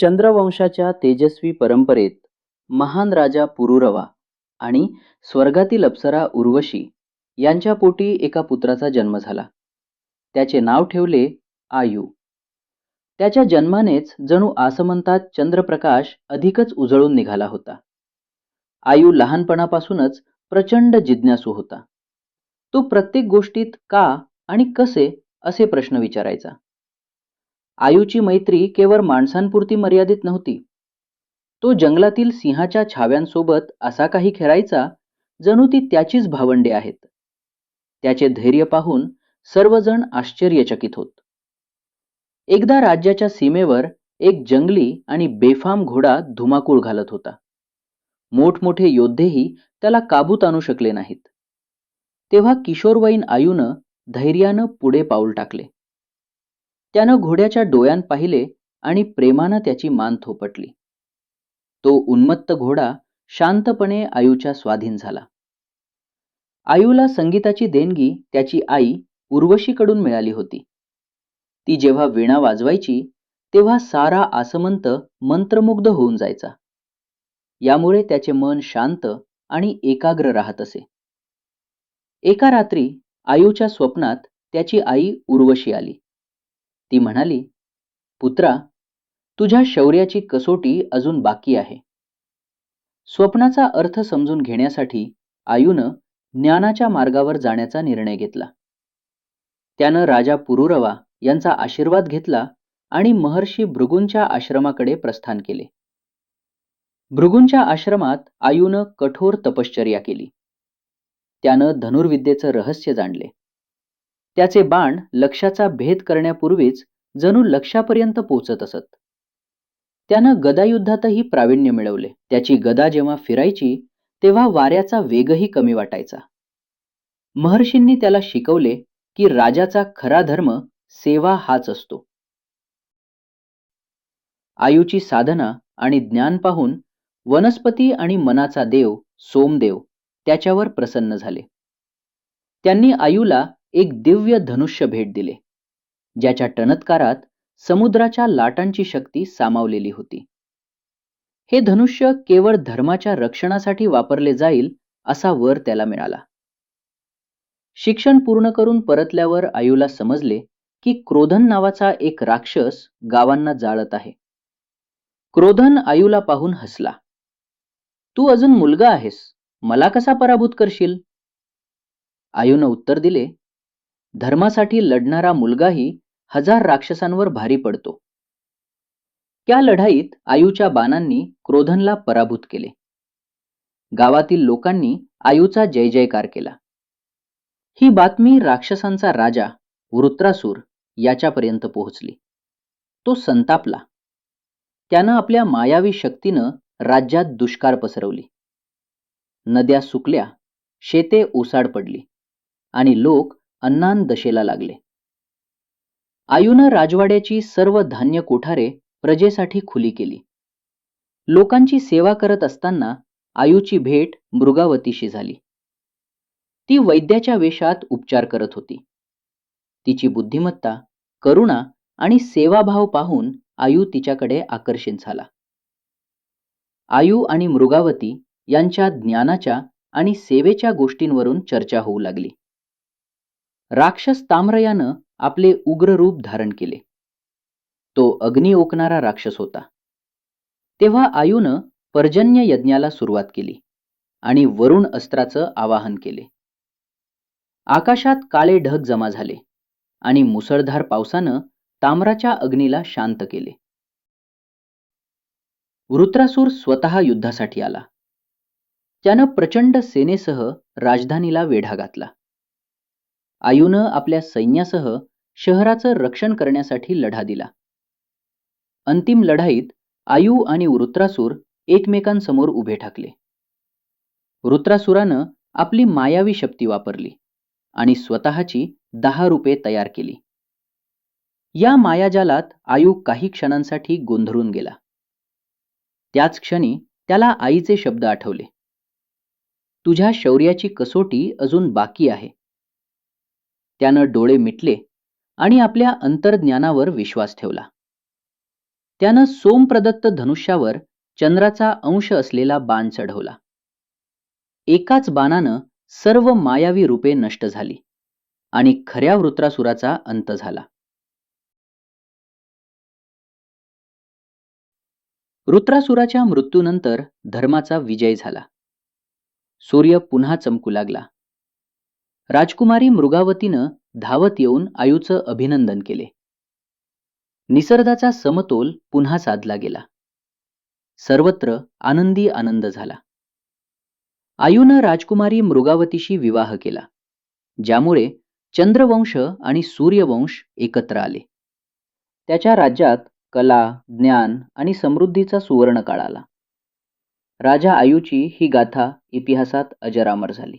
चंद्रवंशाच्या तेजस्वी परंपरेत महान राजा पुरुरवा आणि स्वर्गातील अप्सरा उर्वशी यांच्या पोटी एका पुत्राचा जन्म झाला. त्याचे नाव ठेवले आयू. त्याच्या जन्मानेच जणू आसमंतात चंद्रप्रकाश अधिकच उजळून निघाला होता. आयू लहानपणापासूनच प्रचंड जिज्ञासू होता. तो प्रत्येक गोष्टीत का आणि कसे असे प्रश्न विचारायचा. आयूची मैत्री केवळ माणसांपुरती मर्यादित नव्हती. तो जंगलातील सिंहाच्या छाव्यांसोबत असा काही खेळायचा जणू ती त्याचीच भावंडे आहेत. त्याचे धैर्य पाहून सर्वजण आश्चर्यचकित होत. एकदा राज्याच्या सीमेवर एक जंगली आणि बेफाम घोडा धुमाकूळ घालत होता. मोठमोठे योद्धेही त्याला काबूत आणू शकले नाहीत. तेव्हा किशोरवयीन आयूनं धैर्यानं पुढे पाऊल टाकले. त्यानं घोड्याच्या डोळ्यात पाहिले आणि प्रेमानं त्याची मान थोपटली. तो उन्मत्त घोडा शांतपणे आयूच्या स्वाधीन झाला. आयूला संगीताची देणगी त्याची आई उर्वशीकडून मिळाली होती. ती जेव्हा वीणा वाजवायची तेव्हा सारा आसमंत मंत्रमुग्ध होऊन जायचा. यामुळे त्याचे मन शांत आणि एकाग्र राहत असे. एका रात्री आयूच्या स्वप्नात त्याची आई उर्वशी आली. ती म्हणाली, पुत्रा, तुझ्या शौर्याची कसोटी अजून बाकी आहे. स्वप्नाचा अर्थ समजून घेण्यासाठी आयूनं ज्ञानाच्या मार्गावर जाण्याचा निर्णय घेतला. त्यानं राजा पुरुरवा यांचा आशीर्वाद घेतला आणि महर्षी भृगूंच्या आश्रमाकडे प्रस्थान केले. भृगूंच्या आश्रमात आयूनं कठोर तपश्चर्या केली. त्यानं धनुर्विद्येचं रहस्य जाणले. त्याचे बाण लक्ष्याचा भेद करण्यापूर्वीच जणू लक्ष्यापर्यंत पोहोचत असत. त्यानं गदायुद्धातही प्रावीण्य मिळवले. त्याची गदा जेव्हा फिरायची तेव्हा वाऱ्याचा वेगही कमी वाटायचा. महर्षींनी त्याला शिकवले की राजाचा खरा धर्म सेवा हाच असतो. आयूची साधना आणि ज्ञान पाहून वनस्पती आणि मनाचा देव सोमदेव त्याच्यावर प्रसन्न झाले. त्यांनी आयूला एक दिव्य धनुष्य भेट दिले, ज्याच्या टणत्कारात समुद्राच्या लाटांची शक्ती सामावलेली होती. हे धनुष्य केवळ धर्माच्या रक्षणासाठी वापरले जाईल असा वर त्याला मिळाला. शिक्षण पूर्ण करून परतल्यावर आयूला समजले की क्रोधन नावाचा एक राक्षस गावांना जाळत आहे. क्रोधन आयूला पाहून हसला. तू अजून मुलगा आहेस, मला कसा पराभूत करशील? आयूनं उत्तर दिले, धर्मासाठी लढणारा मुलगाही 1000 राक्षसांवर भारी पडतो. त्या लढाईत आयूच्या बाणांनी क्रोधनला पराभूत केले. गावातील लोकांनी आयूचा जय जयकार केला. ही बातमी राक्षसांचा राजा वृत्रासूर याच्यापर्यंत पोहोचली. तो संतापला. त्यानं आपल्या मायावी शक्तीनं राज्यात दुष्काळ पसरवली. नद्या सुकल्या, शेते ओसाड पडली आणि लोक अन्नान दशेला लागले. आयूनं राजवाड्याची सर्व धान्य कोठारे प्रजेसाठी खुली केली. लोकांची सेवा करत असताना आयूची भेट मृगावतीशी झाली. ती वैद्याच्या वेशात उपचार करत होती. तिची बुद्धिमत्ता, करुणा आणि सेवाभाव पाहून आयू तिच्याकडे आकर्षित झाला. आयू आणि मृगावती यांच्या ज्ञानाच्या आणि सेवेच्या गोष्टींवरून चर्चा होऊ लागली. राक्षस ताम्रयानं आपले उग्र रूप धारण केले. तो अग्नी ओकणारा राक्षस होता. तेव्हा आयूनं पर्जन्य यज्ञाला सुरुवात केली आणि वरुण अस्त्राचं आवाहन केले. आकाशात काळे ढग जमा झाले आणि मुसळधार पावसानं ताम्राच्या अग्नीला शांत केले. वृत्रासूर स्वतः युद्धासाठी आला. त्यानं प्रचंड सेनेसह राजधानीला वेढा घातला. आयूनं आपल्या सैन्यासह शहराचं रक्षण करण्यासाठी लढा दिला. अंतिम लढाईत आयू आणि वृत्रासूर एकमेकांसमोर उभे ठाकले. वृत्रासुरानं आपली मायावी शक्ती वापरली आणि स्वतःची 10 रूपे तयार केली. या मायाजालात आयू काही क्षणांसाठी गोंधळून गेला. त्याच क्षणी त्याला आईचे शब्द आठवले, तुझ्या शौर्याची कसोटी अजून बाकी आहे. त्यानं डोळे मिटले आणि आपल्या अंतर्ज्ञानावर विश्वास ठेवला. त्यानं सोमप्रदत्त धनुष्यावर चंद्राचा अंश असलेला बाण चढवला. एकाच बाणानं सर्व मायावी रूपे नष्ट झाली आणि खऱ्या वृत्रासुराचा अंत झाला. वृत्रासुराच्या मृत्यूनंतर धर्माचा विजय झाला. सूर्य पुन्हा चमकू लागला. राजकुमारी मृगावतीनं धावत येऊन आयूचं अभिनंदन केले. निसर्गाचा समतोल पुन्हा साधला गेला. सर्वत्र आनंदी आनंद झाला. आयूनं राजकुमारी मृगावतीशी विवाह केला, ज्यामुळे चंद्रवंश आणि सूर्यवंश एकत्र आले. त्याच्या राज्यात कला, ज्ञान आणि समृद्धीचा सुवर्ण काळ आला. राजा आयूची ही गाथा इतिहासात अजरामर झाली.